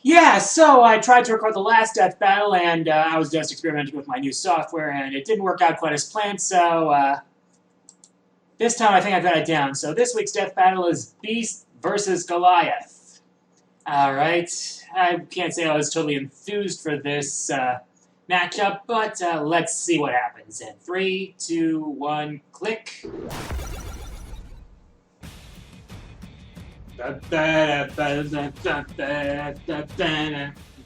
Yeah, so I tried to record the last death battle, and I was just experimenting with my new software, and it didn't work out quite as planned, so this time I think I got it down. So this week's death battle is Beast versus Goliath. Alright, I can't say I was totally enthused for this matchup, but let's see what happens. In 3, 2, 1, click.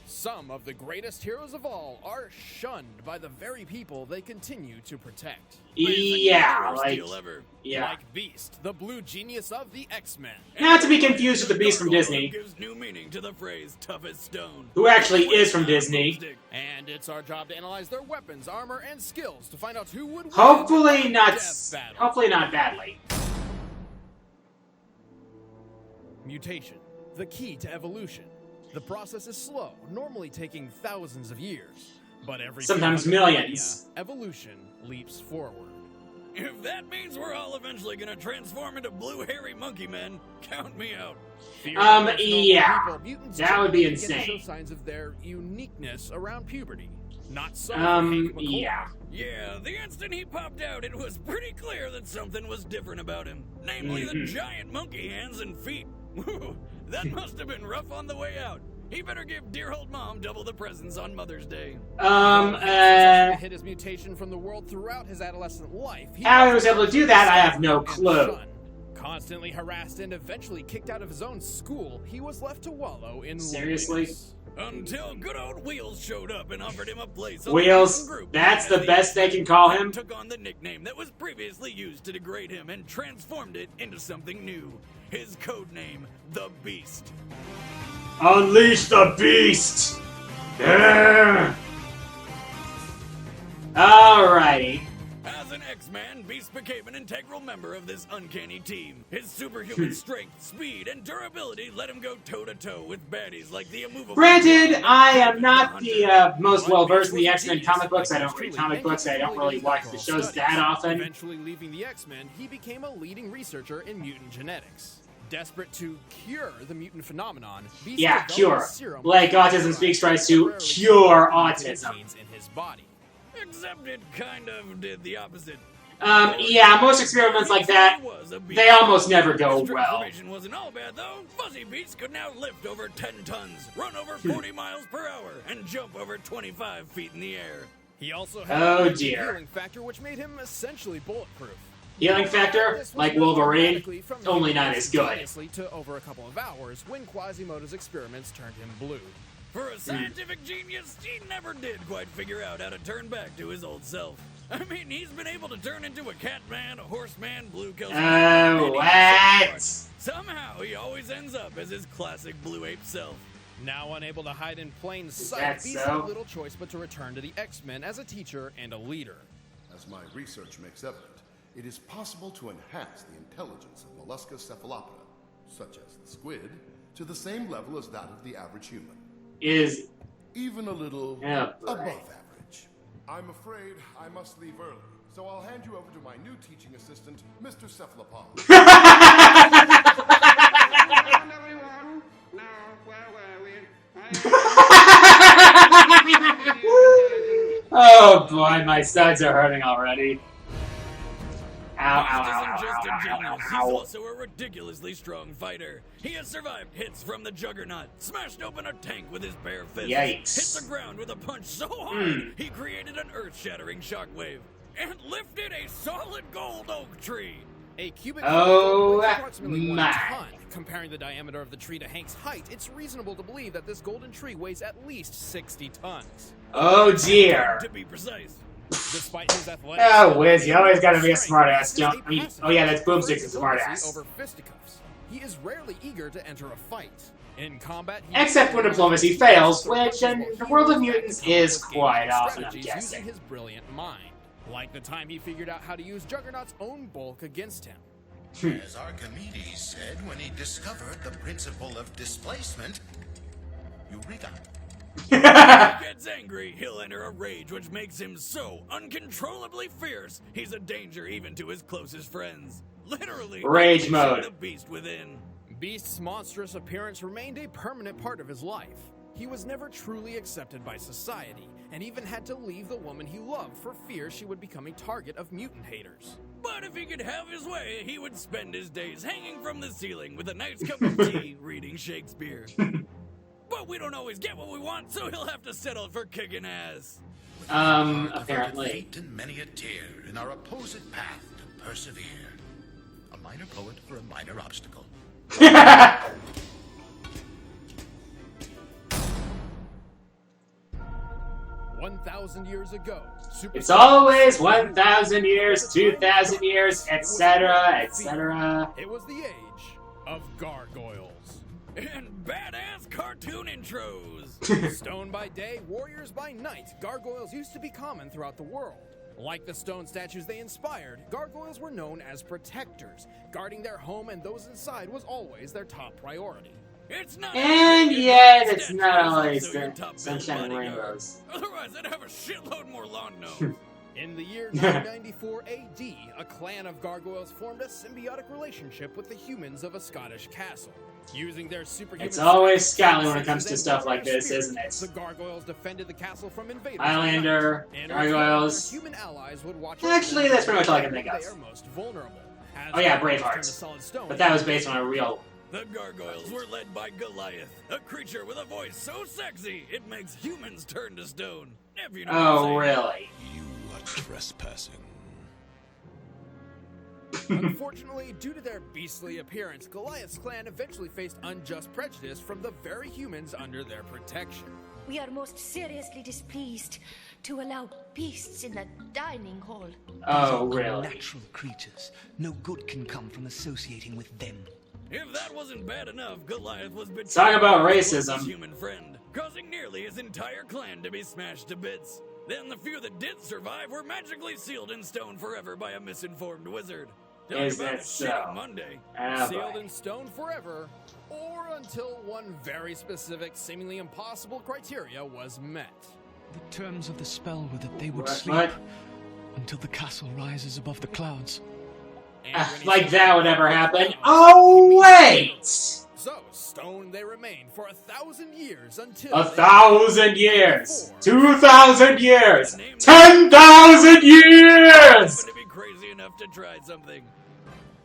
Some of the greatest heroes of all are shunned by the very people they continue to protect. Yeah, Like Beast, the blue genius of the X-Men. Not to be confused with the Beast from Disney. Gives new meaning to the phrase tough as stone. Who actually is from Disney. And it's our job to analyze their weapons, armor, and skills to find out who would win. Hopefully not badly. Mutation, the key to evolution. The process is slow, normally taking thousands of years. But sometimes millions. Evolution leaps forward. If that means we're all eventually gonna transform into blue hairy monkey men, count me out. Yeah. That would be insane. Show signs of their uniqueness around puberty. Not so. Yeah. Yeah, the instant he popped out, it was pretty clear that something was different about him. Namely the giant monkey hands and feet. That must have been rough on the way out. He better give dear old mom double the presents on Mother's Day. Hid his mutation from the world throughout his adolescent life. How he was able to do that, I have no clue. Constantly harassed and eventually kicked out of his own school, he was left to wallow in Seriously? loneliness. Until good old Wheels showed up and offered him a place. Wheels? That's the best they can call him? Took on the nickname that was previously used to degrade him and transformed it into something new. His code name, the Beast. Unleash the Beast! Alrighty. As an X-Man, Beast became an integral member of this uncanny team. His superhuman strength, speed, and durability let him go toe-to-toe with baddies like the immovable... Granted, I am not the most well-versed in the X-Men comic books. I don't read comic books. I don't really watch the shows that often. Eventually leaving the X-Men, he became a leading researcher in mutant genetics. Desperate to cure the mutant phenomenon, Beast cure. Like Autism Speaks tries to cure autism. In his body. Except it kind of did the opposite. Yeah, most experiments like that, they almost never go well. Transformation wasn't all bad, though. Fuzzy Beast could now lift over 10 tons, run over 40 miles per hour, and jump over 25 feet in the air. He also had a healing factor, which made him essentially bulletproof. Healing factor, like Wolverine, only not as good. To over a couple of hours when Quasimodo's experiments turned him blue. For a scientific genius, he never did quite figure out how to turn back to his old self. I mean, he's been able to turn into a cat man, a horse man, blue Kelsey. What? Somehow, he always ends up as his classic blue ape self. Now unable to hide in plain sight, Beast had little choice but to return to the X-Men as a teacher and a leader. As my research makes evident, it is possible to enhance the intelligence of mollusca cephalopoda, such as the squid, to the same level as that of the average human. Is even a little above average. I'm afraid I must leave early, so I'll hand you over to my new teaching assistant, Mr. Cephalopod. Oh boy, my sides are hurting already. He's also a ridiculously strong fighter. He has survived hits from the Juggernaut, smashed open a tank with his bare fists, hit the ground with a punch so hard he created an earth-shattering shockwave, and lifted a solid gold oak tree. A cubic foot weighs approximately 1 ton. Comparing the diameter of the tree to Hank's height, it's reasonable to believe that this golden tree weighs at least 60 tons. Oh dear. To be precise. Despite his athletics, oh, Wiz, you always gotta be a smartass, don't I mean, oh yeah, that's Boomstick's a smartass. Over fisticuffs. He is rarely eager to enter a fight. In combat, except when diplomacy fails, which in the world of mutants is quite often, I'm guessing. Using his brilliant mind. Like the time he figured out how to use Juggernaut's own bulk against him. As Archimedes said when he discovered the principle of displacement, Eureka. When he gets angry, he'll enter a rage which makes him so uncontrollably fierce, he's a danger even to his closest friends. Literally, rage mode. The beast within. Beast's monstrous appearance remained a permanent part of his life. he was never truly accepted by society, and even had to leave the woman he loved for fear she would become a target of mutant haters. But if he could have his way, he would spend his days hanging from the ceiling with a nice cup of tea reading Shakespeare. But we don't always get what we want, so he'll have to settle for kicking ass. Apparently. Feet and many a tear in our opposite path to persevere. A minor poet for a minor obstacle. 1,000 years ago, It's always 1,000 years, 2,000 years, etc., etc. It was the age of gargoyles. And badass cartoon intros. Stone by day, warriors by night, gargoyles used to be common throughout the world. Like the stone statues they inspired, gargoyles were known as protectors. Guarding their home and those inside was always their top priority. It's not And yet, it's not always the sunshine and rainbows. Otherwise, I'd have a shitload more lawn gnomes. In the year 994 AD, a clan of gargoyles formed a symbiotic relationship with the humans of a Scottish castle. Using their superhuman It's always strength, Scotland when it comes to stuff like this, isn't it? The gargoyles defended the castle from invaders. Highlander, And gargoyles. human allies would watch Actually, that's pretty much all I can think of. they are most vulnerable. As Oh yeah, gargoyles turn to Braveheart. solid stone, But that was based on a real... The gargoyles were led by Goliath, a creature with a voice so sexy it makes humans turn to stone. If you know what I'm Oh, saying. really? You are trespassing. Unfortunately, due to their beastly appearance, Goliath's clan eventually faced unjust prejudice from the very humans under their protection. We are most seriously displeased to allow beasts in the dining hall. Oh, really? Natural creatures. No good can come from associating with them. If that wasn't bad enough, Goliath was betrayed Talk about by racism. his human friend, causing nearly his entire clan to be smashed to bits. Then the few that did survive were magically sealed in stone forever by a misinformed wizard. Talk Is about that a so? shitty Monday. Ah, Sealed boy. in stone forever, or until one very specific, seemingly impossible criteria was met. The terms of the spell were that they would What? sleep What? until the castle rises above the clouds. And when he Like said that would ever happen. he Oh, wait! So, stone they remained for 1,000 years until... 1,000 years! 2,000 years! 10,000 years! Happen to be crazy enough to try something.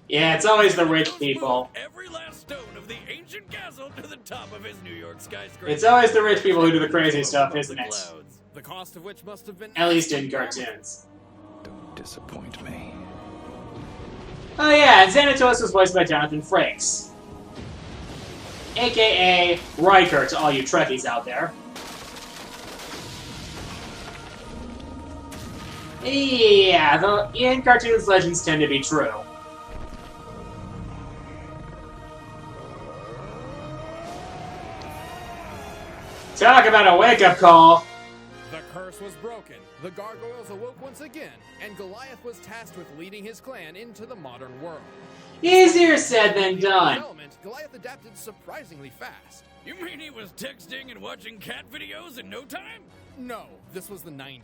Yeah, it's always the rich Those people. moved every last stone of the ancient castle to the top of his New York skyscraper. It's always the rich people who do the crazy stuff, isn't it? Clouds. The cost of which must have been... At least in cartoons. Don't disappoint me. Oh yeah, and Xanatos was voiced by Jonathan Frakes. AKA Riker to all you Trekkies out there. Yeah, in cartoons, legends tend to be true. Talk about a wake-up call. The curse was broken, the gargoyles awoke once again, and Goliath was tasked with leading his clan into the modern world. Easier said than In done. development, Goliath adapted surprisingly fast. You mean he was texting and watching cat videos in no time? No, this was the 90s.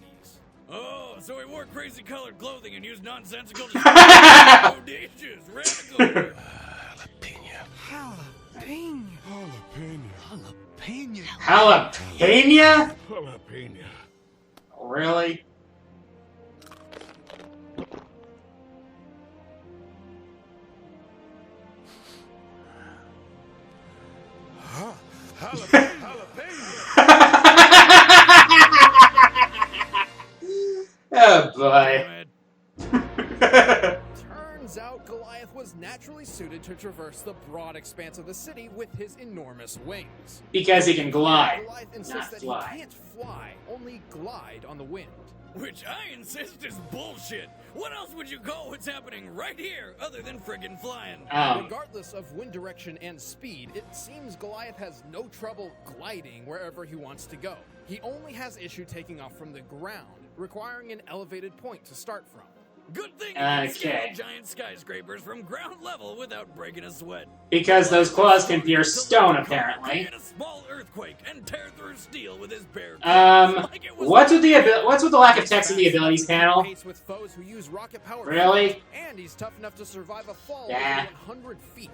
Oh, so he wore crazy colored clothing and used nonsensical audacious, radical. Jalapeno. Jalapeno. Jalapeno. Jalapeno. Jalapeno? Jalapeno. Really? Oh boy. Turns out Goliath was naturally suited to traverse the broad expanse of the city with his enormous wings. Because he can glide. Goliath insists not that fly. he can't fly, only glide on the wind. Which I insist is bullshit. What else would you call what's happening right here other than friggin' flying? Regardless of wind direction and speed, it seems Goliath has no trouble gliding wherever he wants to go. He only has issue taking off from the ground, requiring an elevated point to start from. Good thing you can Okay. scale giant skyscrapers from ground level without breaking a sweat. Because those claws can pierce stone, apparently. Create a small earthquake and tear through steel with his bare fists, like it was What's with the lack of text in the abilities panel? Pace with foes who use rocket-powered Really? flight, and he's tough enough to survive a fall Yeah. over 100 feet.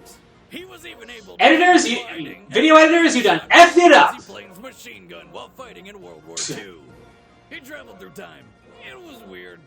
He was even able to Editors, gliding video editors, you done effed it up. planes with machine gun while fighting in World War II. He traveled through time. It was weird.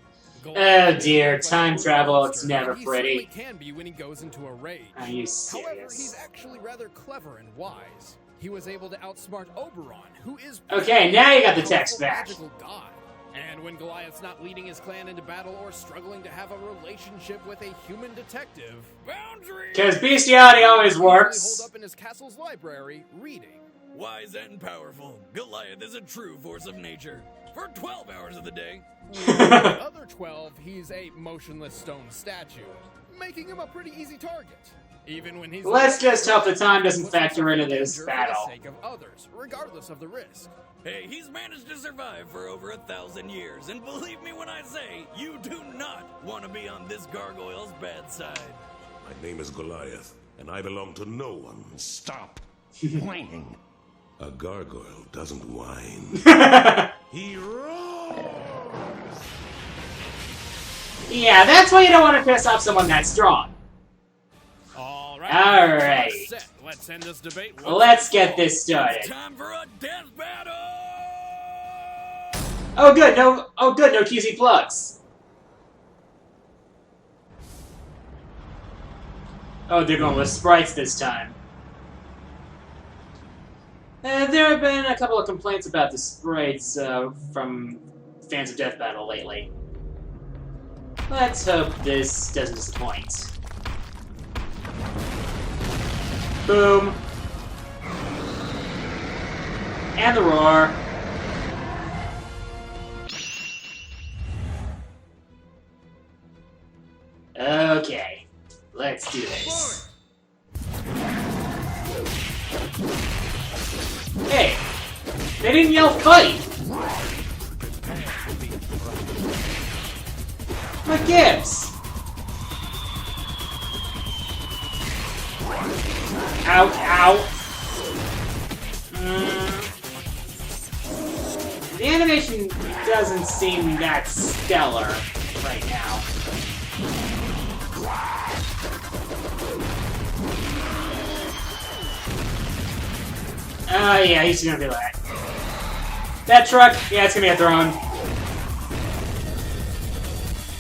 Oh dear, time travel, it's never pretty. He can be when he goes into a rage. Are you However, he's serious? actually rather clever and wise. He was able to outsmart Oberon, who is Okay, now you got the text back. magical god. And when Goliath's not leading his clan into battle or struggling to have a relationship with a human detective, boundary. Because bestiality always He works. holed up in his castle's library, reading. Wise and powerful, Goliath is a true force of nature. For 12 hours of the day. The other 12, he's a motionless stone statue, making him a pretty easy target. Even when he's Let's just hope the time doesn't factor into this battle. For the sake of others, regardless of the risk. Hey, he's managed to survive for over 1,000 years, and believe me when I say, you do not want to be on this gargoyle's bad side. My name is Goliath, and I belong to no one. Stop whining. A gargoyle doesn't whine. He roars! Yeah, that's why you don't want to piss off someone that strong. Alright. Let's end this debate. Let's get this started. Time for a death battle! Oh good, no cheesy plugs. Oh, they're going with sprites this time. There have been a couple of complaints about the sprites from fans of Death Battle lately. Let's hope this doesn't disappoint. Boom. And the roar. Okay, let's do this. Hey, they didn't yell fight! What gives? Ow, ow. The animation doesn't seem that stellar right now. Oh yeah, he's gonna be that. That truck, yeah, it's gonna be a throne.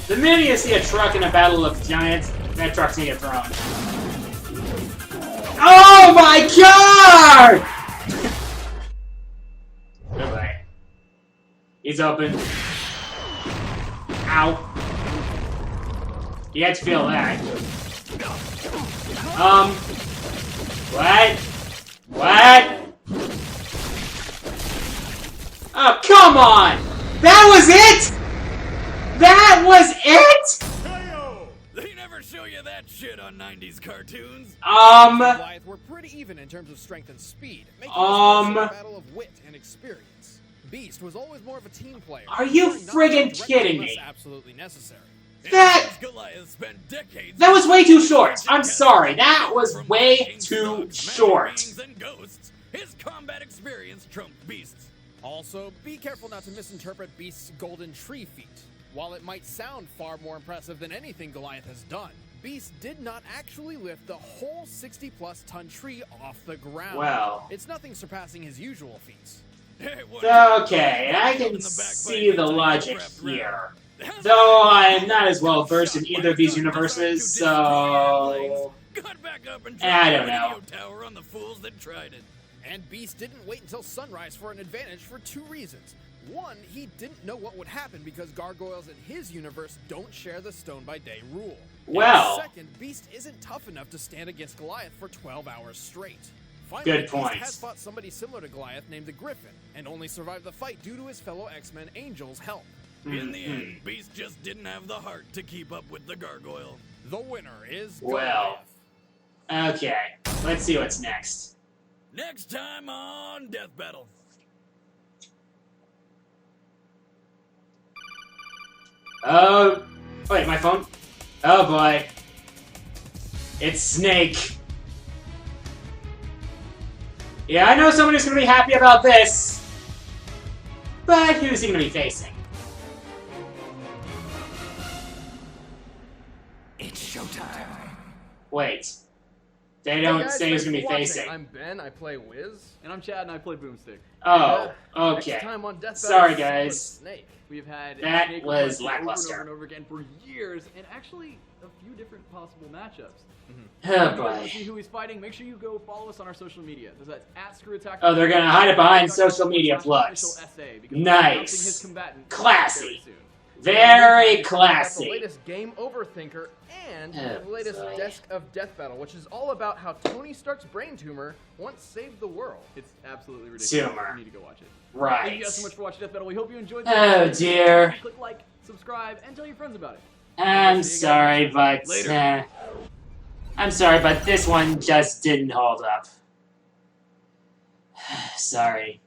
The minute you see a truck in a battle of giants, that truck's gonna get thrown. Oh my god! Goodbye. He's open. Ow. You had to feel that. What? What? Oh, come on! That was it?! That was it?! They never show you that shit on 90s cartoons. Goliath were pretty even in terms of strength and speed, making this a battle of wit and experience. Beast was always more of a team player. Are you friggin' kidding me? Absolutely necessary. That was way too short. I'm sorry. That was way too short. His combat experience trumped Beast's. Also, be careful not to misinterpret Beast's golden tree feat. While it might sound far more impressive than anything Goliath has done, Beast did not actually lift the whole 60-plus ton tree off the ground. Well, it's nothing surpassing his usual feats. Okay, I can see the logic here. Though I'm not as well versed in either of these universes, so I don't know. And Beast didn't wait until sunrise for an advantage for two reasons. One, he didn't know what would happen because gargoyles in his universe don't share the Stone by Day rule. Well, and second, Beast isn't tough enough to stand against Goliath for 12 hours straight. Finally, good point. Beast has fought somebody similar to Goliath named the Griffin, and only survived the fight due to his fellow X-Men Angel's help. In the end, Beast just didn't have the heart to keep up with the gargoyle. The winner is Goliath. Well, okay, let's see what's next. Next time on Death Battle. Oh, wait, my phone? Oh boy. It's Snake. Yeah, I know somebody's gonna be happy about this. But who's he gonna be facing? It's showtime. Wait. They don't guys, say who's thanks gonna be for watching. facing. I'm Ben, I play Wiz. And I'm Chad, and I play Boomstick. Oh, Next okay. time on Death Sorry, Battle, guys. Snake. We've had That Snake was over and lackluster. over again for years, and actually a few different possible matchups. Oh If you want boy. to see who he's fighting, make sure you go follow us on our social media. That's at ScrewAttack. Oh, they're gonna hide it behind social media plugs. Nice. Classy. Very The classy. latest Game Over Thinker and Oh, the latest sorry. Desk of Death Battle, which is all about how Tony Stark's brain tumor once saved the world. It's absolutely ridiculous. Tumor. You need to go watch it. Right. Thank you guys so much for watching Death Battle. We hope you enjoyed Oh, episode. dear. Click like, subscribe, and tell your friends about it. I'm sorry, but I'm sorry, but this one just didn't hold up. Sorry.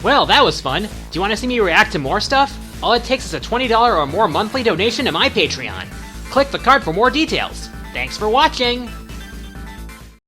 Well, that was fun. Do you want to see me react to more stuff? All it takes is a $20 or more monthly donation to my Patreon. Click the card for more details. Thanks for watching!